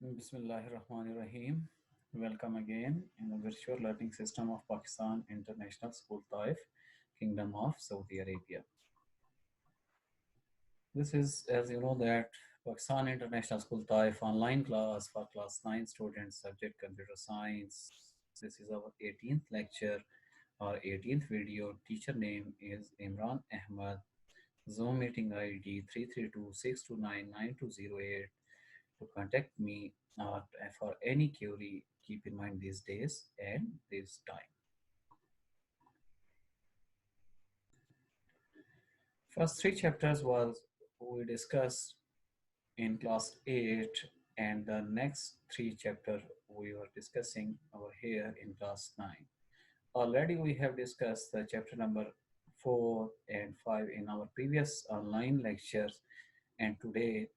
Bismillahirrahmanirrahim. Welcome again in the virtual learning system of Pakistan International School Taif, Kingdom of Saudi Arabia. This is, as you know, that Pakistan International School Taif online class for class 9 students, subject computer science. This is our 18th lecture or 18th video. Teacher name is Imran Ahmad. Zoom meeting ID 332-629-9208. To contact me for any query, keep in mind these days and this time. First three chapters was we discussed in class 8, and the next three chapter we were discussing over here in class 9. Already we have discussed the chapter number 4 and 5 in our previous online lectures, and today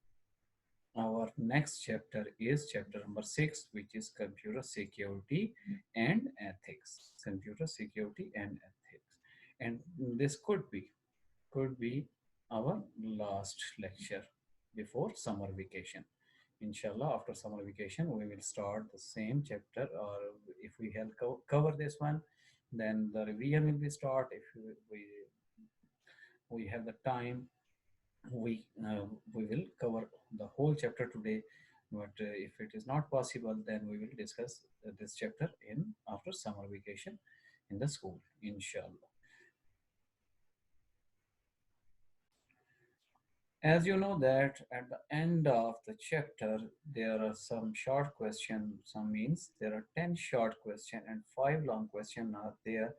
our next chapter is chapter number 6, which is computer security and ethics. Computer security and ethics. And this could be our last lecture before summer vacation. Inshallah, after summer vacation, we will start the same chapter, or if we have cover this one, then the revision will be start. If we have the time, we will cover the whole chapter today, but if it is not possible, then we will discuss this chapter in after summer vacation in the school, inshallah. As you know that at the end of the chapter there are some short questions. Some means there are 10 short questions and 5 long questions are there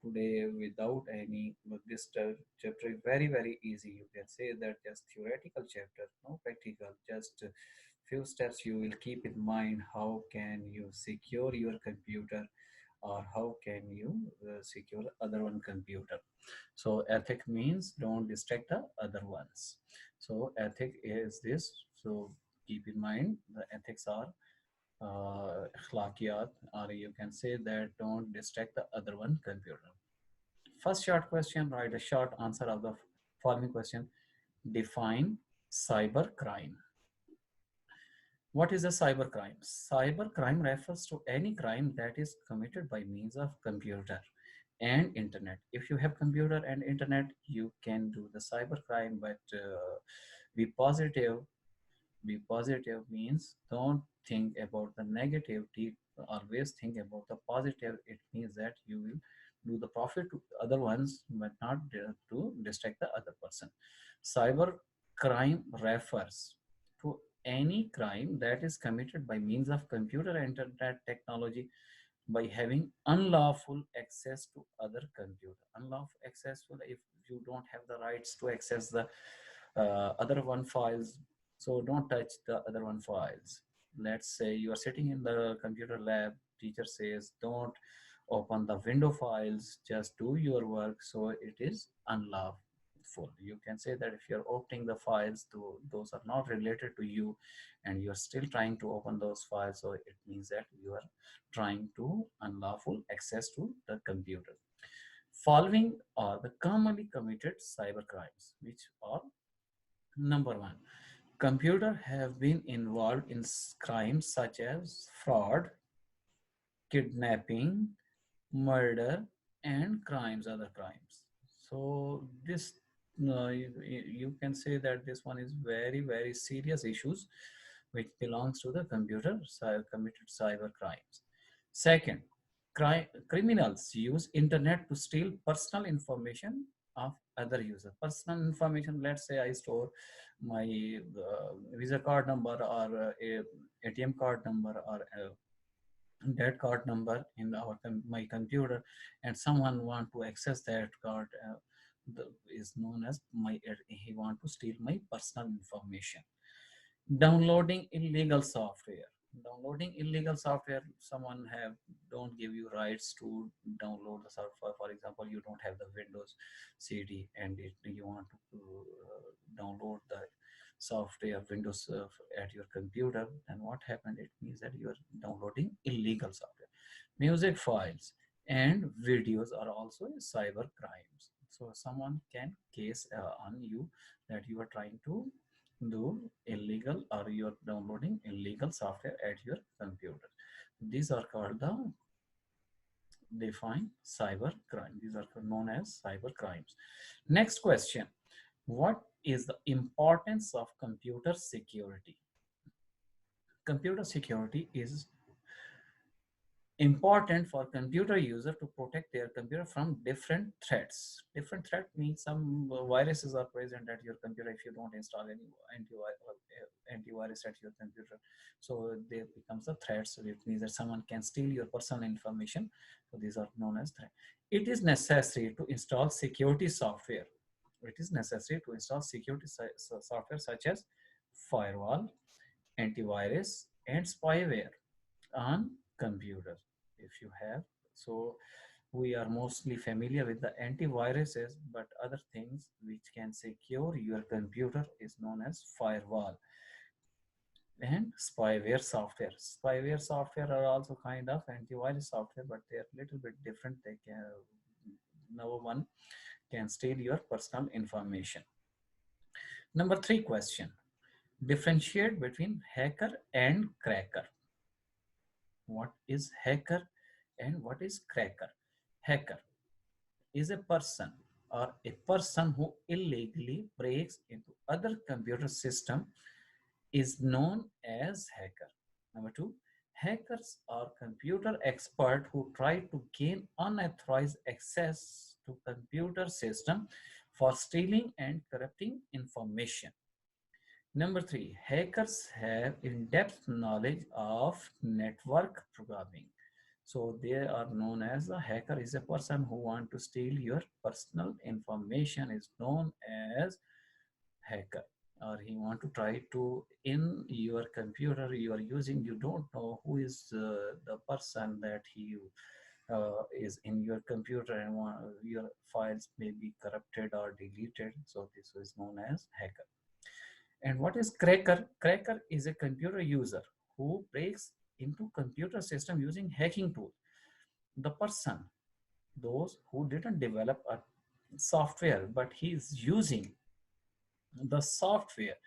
today without any. But this chapter is very easy. You can say that just theoretical chapter, no practical, just few steps you will keep in mind. How can you secure your computer, or how can you secure other one computer? So ethic means don't distract the other ones. So ethic is this. So keep in mind the ethics are akhlaqiyat, or you can say that don't distract the other one computer. First short question, write a short answer of the following question. Define cyber crime. What is a cyber crime? Cyber crime refers to any crime that is committed by means of computer and internet. If you have computer and internet, you can do the cyber crime, but be positive. Be positive means don't think about the negativity, always think about the positive. It means that you will do the profit to other ones, but not to distract the other person. Cyber crime refers to any crime that is committed by means of computer and internet technology, by having unlawful access to other computer. Unlawful access, well, if you don't have the rights to access the other one files, so don't touch the other one files. Let's say you are sitting in the computer lab, teacher says don't open the window files, just do your work, so it is unlawful. You can say that if you're opening the files, those are not related to you, and you're still trying to open those files, so it means that you are trying to unlawful access to the computer. Following are the commonly committed cyber crimes, which are: number one, computer have been involved in crimes such as fraud, kidnapping, murder, and other crimes. So this, you can say that this one is very serious issues which belongs to the computer committed cyber crimes. Second, criminals use internet to steal personal information of other user. Personal information, let's say I store my visa card number, or a ATM card number, or that card number in my computer, and someone want to access that card, is known as my, he want to steal my personal information. Downloading illegal software. Downloading illegal software, someone have don't give you rights to download the software. For example, you don't have the Windows CD, and you want to download the software Windows at your computer, and what happened, it means that you are downloading illegal software. Music files and videos are also cyber crimes. So someone can case on you that you are trying to do illegal or you're downloading illegal software at your computer. These are called the define cyber crime. These are known as cyber crimes. Next question. What is the importance of computer security? Computer security is important for computer user to protect their computer from different threats. Different threat means some viruses are present at your computer if you don't install any antivirus at your computer. So there becomes a threat. So it means that someone can steal your personal information. So these are known as threat. It is necessary to install security software. It is necessary to install security software such as firewall, antivirus, and spyware on computer if you have. So we are mostly familiar with the antiviruses, but other things which can secure your computer is known as firewall and spyware software. Spyware software are also kind of antivirus software, but they are a little bit different. They can, no one can steal your personal information. Number 3 question. Differentiate between hacker and cracker. What is hacker and what is cracker? Hacker is a person or a person who illegally breaks into other computer system is known as hacker. Number 2, hackers are computer expert who try to gain unauthorized access to computer system for stealing and corrupting information. Number 3, hackers have in-depth knowledge of network programming. So they are known as a hacker is a person who want to steal your personal information is known as hacker, or he want to try to in your computer you are using, you don't know who is the person that he is in your computer and your files may be corrupted or deleted. So this is known as hacker. And what is cracker? Cracker is a computer user who breaks into computer system using hacking tool. The person, those who didn't develop a software, but he is using the software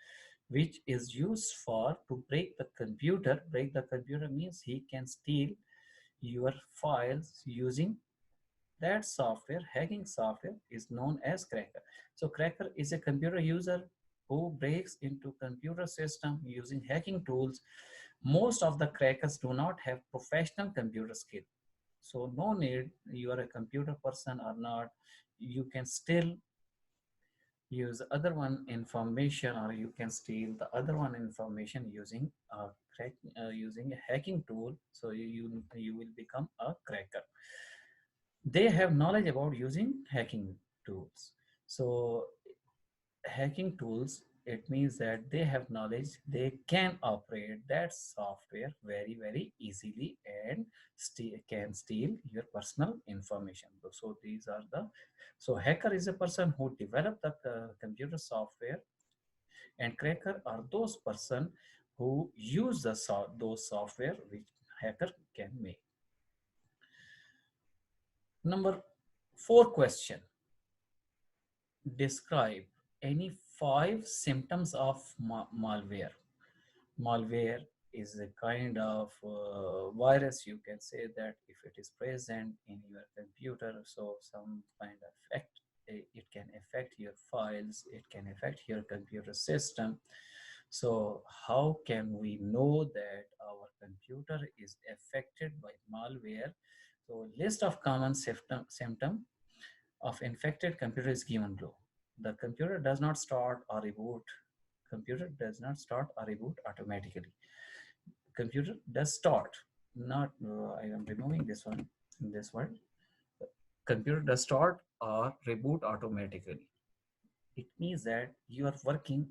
which is used for to break the computer. Break the computer means he can steal your files using that software. Hacking software is known as cracker. So cracker is a computer user who breaks into computer system using hacking tools. Most of the crackers do not have professional computer skill. So no need you are a computer person or not, you can still use other one information or you can steal the other one information using using a hacking tool. So you will become a cracker. They have knowledge about using hacking tools. So hacking tools, it means that they have knowledge, they can operate that software very easily and can steal your personal information. So these are the, so hacker is a person who developed the computer software, and cracker are those person who use the those software which hacker can make. Number 4 question. Describe any 5 symptoms of malware. Malware is a kind of virus, you can say that if it is present in your computer, so some kind of effect, it can affect your files, it can affect your computer system. So how can we know that our computer is affected by malware? So list of common symptom of infected computer is given below. The computer does not start or reboot. Computer does not start or reboot automatically. Computer does start, not, I am removing this one in this word. Computer does start or reboot automatically. It means that you are working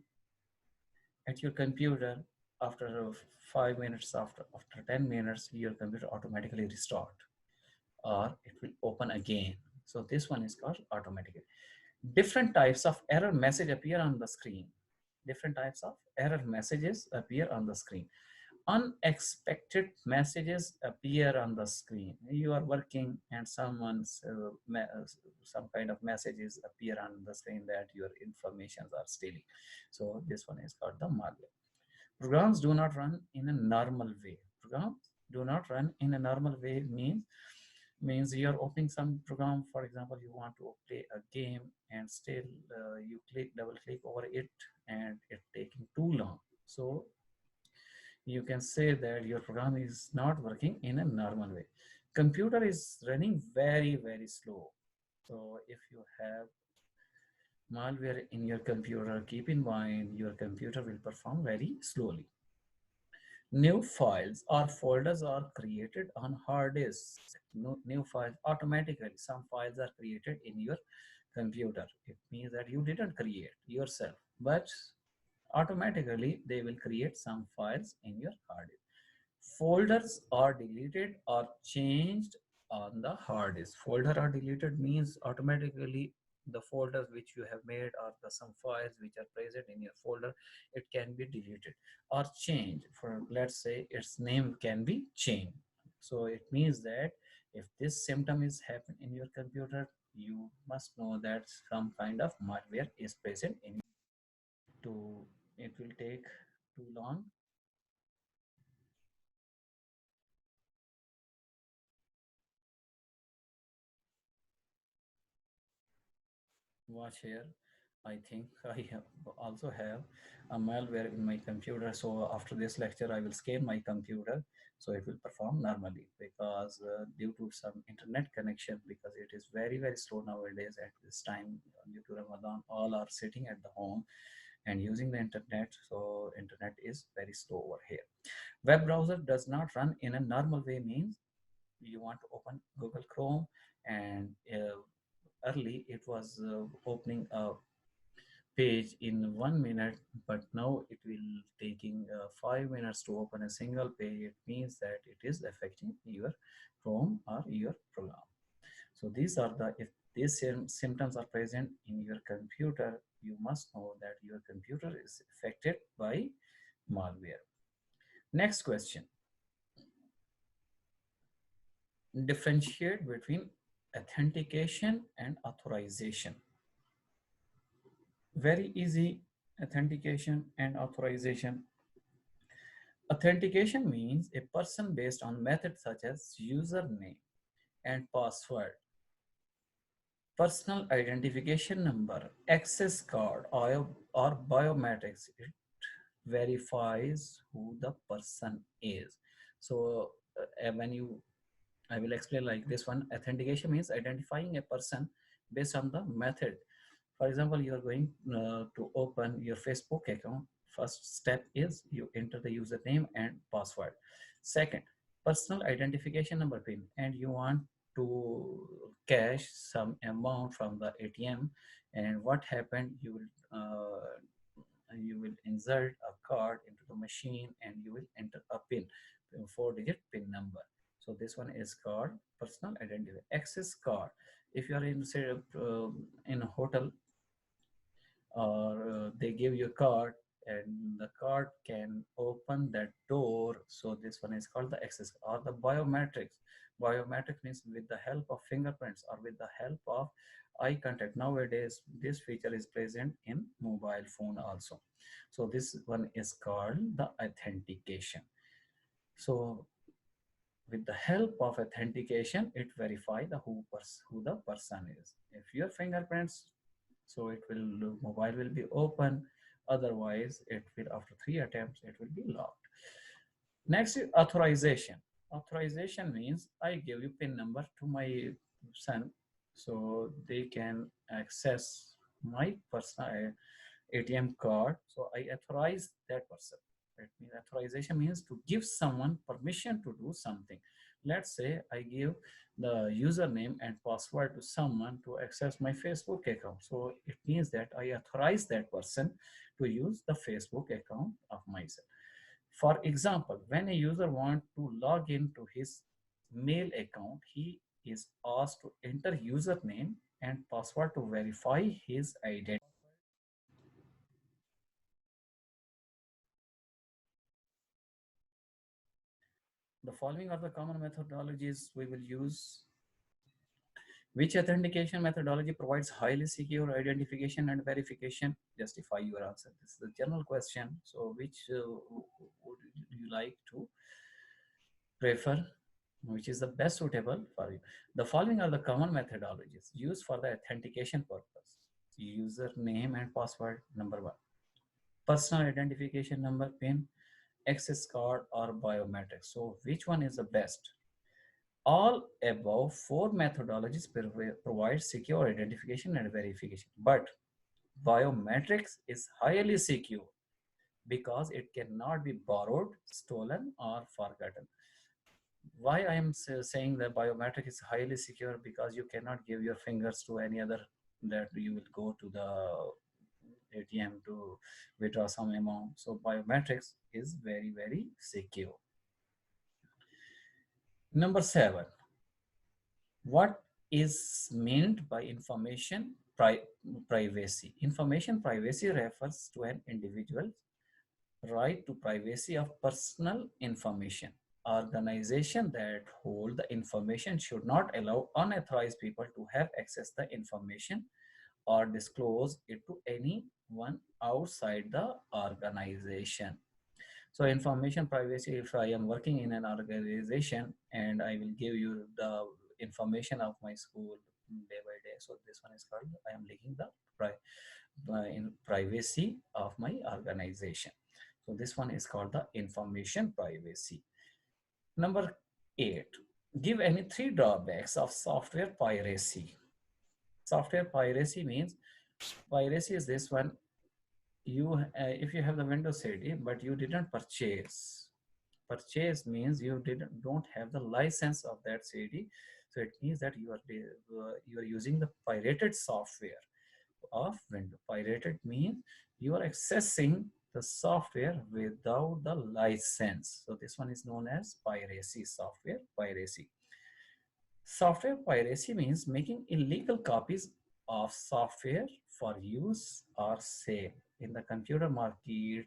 at your computer after 5 minutes, after 10 minutes, your computer automatically restart or it will open again. So this one is called automatically. Different types of error message appear on the screen. Different types of error messages appear on the screen. unexpected messages appear on the screen. You are working and some kind of messages appear on the screen that your informations are stealing. So this one is called the malware. Programs do not run in a normal way. Programs do not run in a normal way means you're opening some program. For example, you want to play a game and still you double click over it and it taking too long. So you can say that your program is not working in a normal way. Computer is running very slow. So if you have malware in your computer, keep in mind your computer will perform very slowly. New files or folders are created on hard disks. New files automatically. Some files are created in your computer. It means that you didn't create yourself, but automatically they will create some files in your hard disk. Folders are deleted or changed on the hard disk. Folder are deleted means automatically the folders which you have made or some files which are present in your folder, it can be deleted or changed. For let's say its name can be changed. So it means that if this symptom is happening in your computer, you must know that some kind of malware is present in to it will take too long. Watch here. I think I also have a malware in my computer. So after this lecture, I will scan my computer so it will perform normally because due to some internet connection, because it is very slow nowadays at this time due to Ramadan, all are sitting at the home and using the internet. So internet is very slow over here. Web browser does not run in a normal way means you want to open Google Chrome and early it was opening a page in 1 minute, but now it will taking 5 minutes to open a single page. It means that it is affecting your Chrome or your program. So these are the, if these symptoms are present in your computer, you must know that your computer is affected by malware. Next question. Differentiate between authentication and authorization. Very easy. Authentication and authorization. Authentication means a person based on methods such as username and password, personal identification number, access card, or biometrics. It verifies who the person is. So when you, I will explain like this one. Authentication means identifying a person based on the method. For example, you are going to open your Facebook account. First step is you enter the username and password. Second, personal identification number PIN, and you want to cash some amount from the ATM. And what happened? You will insert a card into the machine and you will enter a PIN, 4-digit PIN number. So this one is called personal identity. Access card. If you are in say in a hotel or they give you a card and the card can open that door, so this one is called the access. Or the biometrics. Biometric means with the help of fingerprints or with the help of eye contact. Nowadays this feature is present in mobile phone also. So this one is called the authentication. So with the help of authentication, it verify the who the person is. If your fingerprints, so it will, mobile will be open. Otherwise it will, after 3 attempts it will be locked. Next is authorization. Authorization means I give you PIN number to my son so they can access my personal ATM card. So I authorize that person. That means authorization means to give someone permission to do something. Let's say I give the username and password to someone to access my Facebook account. So it means that I authorize that person to use the Facebook account of myself. For example, when a user wants to log into his mail account, he is asked to enter username and password to verify his identity. The following are the common methodologies we will use. Which authentication methodology provides highly secure identification and verification? Justify your answer. This is a general question. So, which would you like to prefer? Which is the best suitable for you? The following are the common methodologies used for the authentication purpose. Username and password, number one. Personal identification number, PIN, access card, or biometrics. So, which one is the best? All above four methodologies provide secure identification and verification, but biometrics is highly secure because it cannot be borrowed, stolen, or forgotten. Why I am saying that biometric is highly secure? Because you cannot give your fingers to any other, that you will go to the ATM to withdraw some amount. So biometrics is very, very secure. Number seven, what is meant by information privacy? Information privacy refers to an individual's right to privacy of personal information. Organization that hold the information should not allow unauthorized people to have access the information or disclose it to anyone outside the organization. So information privacy, if I am working in an organization and I will give you the information of my school day by day. So this one is called, I am leaking the in privacy of my organization. So this one is called the information privacy. Number 8, give any 3 drawbacks of software piracy. Software piracy means, piracy is this one. You if you have the Windows CD but you didn't purchase means you don't have the license of that CD. So it means that you are using the pirated software of Windows. Pirated means you are accessing the software without the license. So this one is known as piracy, software piracy. Software piracy means making illegal copies of software for use or sale. In the computer market,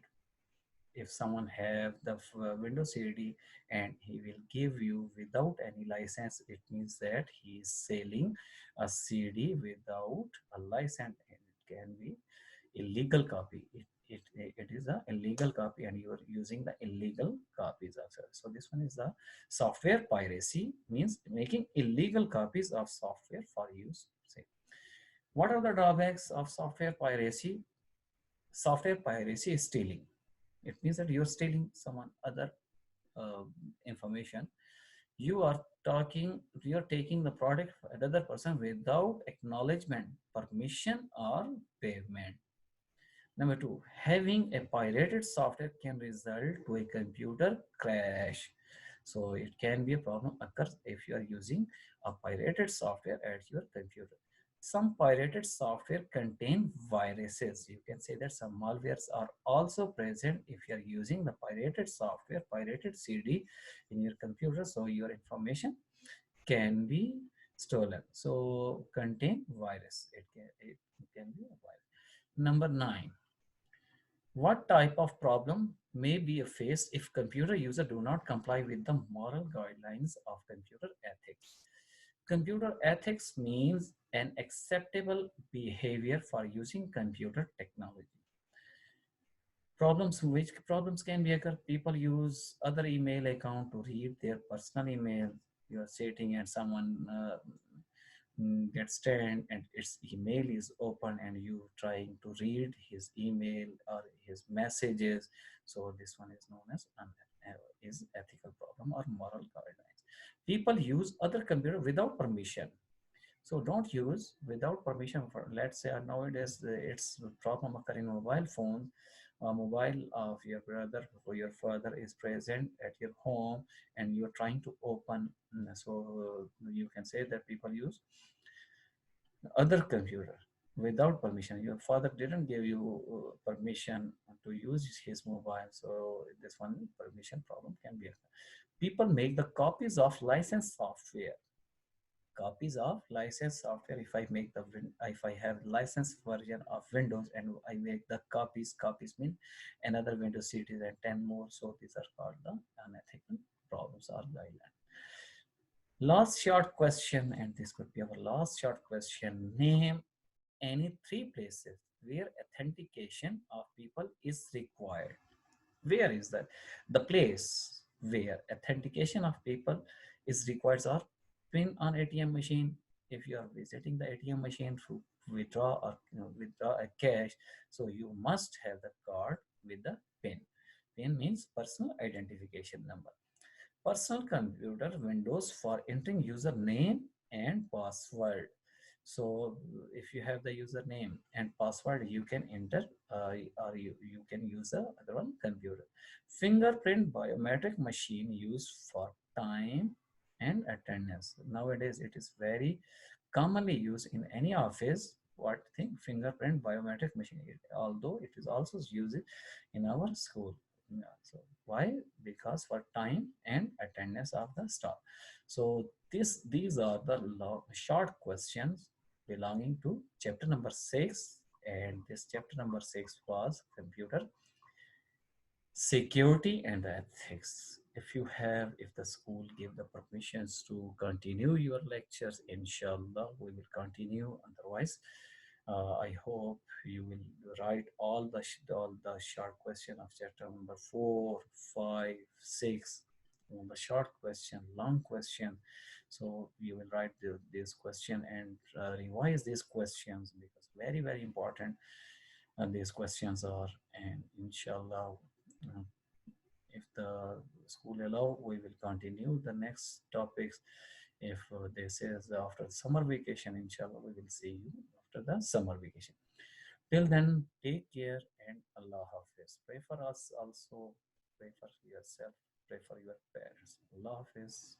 if someone have the Windows CD and he will give you without any license, it means that he is selling a CD without a license, and it can be illegal copy. It is a illegal copy and you are using the illegal copies of it. So this one is the software piracy, means making illegal copies of software for use. Say, what are the drawbacks of software piracy? Software piracy is stealing. It means that you're stealing someone other uh, information. You're taking the product of another person without acknowledgement, permission, or payment. Number 2, having a pirated software can result to a computer crash. So it can be a problem occurs if you are using a pirated software at your computer. Some pirated software contain viruses. You can say that some malwares are also present if you are using the pirated software, pirated CD in your computer. So your information can be stolen. So contain virus. It can be a virus. Number 9, what type of problem may be faced if computer user do not comply with the moral guidelines of computer ethics? Computer ethics means an acceptable behavior for using computer technology. Which problems can be occur? People use other email account to read their personal email. You are sitting and someone gets stand and its email is open and you trying to read his email or his messages. So this one is known as is ethical problem or moral guidelines. People use other computer without permission. So don't use without permission. For, let's say nowadays it's problem occur in mobile phone. Mobile of your brother or your father is present at your home and you're trying to open. So you can say that people use other computer without permission. Your father didn't give you permission to use his mobile. So this one permission problem can be. People make the copies of licensed software. copies of licensed software. If I make the if I have licensed version of Windows and I make the copies mean another Windows cities and 10 more. So these are called the unethical problems or guidelines. Last short question, and this could be our last short question. Name any three places where authentication of people is required. Where is that? The place where authentication of people is required are pin on ATM machine. If you are visiting the ATM machine to withdraw or withdraw a cash, so you must have the card with the pin. Pin means personal identification number. Personal computer windows for entering username and password. So if you have the username and password, you can enter or you can use the other one computer. Fingerprint biometric machine used for time and attendance. Nowadays it is very commonly used in any office. What thing? Fingerprint biometric machine, although it is also used in our school. Yeah, so why? Because for time and attendance of the staff. So these are the short questions belonging to chapter number 6, and this chapter number 6 was computer security and ethics. If the school give the permissions to continue your lectures, inshallah we will continue. Otherwise, I hope you will write all the short question of chapter number 4, 5, 6, on the short question, long question. So you will write this question and revise these questions, because very important these questions are. And inshallah, uh, if the school allow, we will continue the next topics. If they says after the summer vacation, inshallah we will see you after the summer vacation. Till then, take care and Allah Hafiz. Pray for us also, pray for yourself, pray for your parents. Allah Hafiz.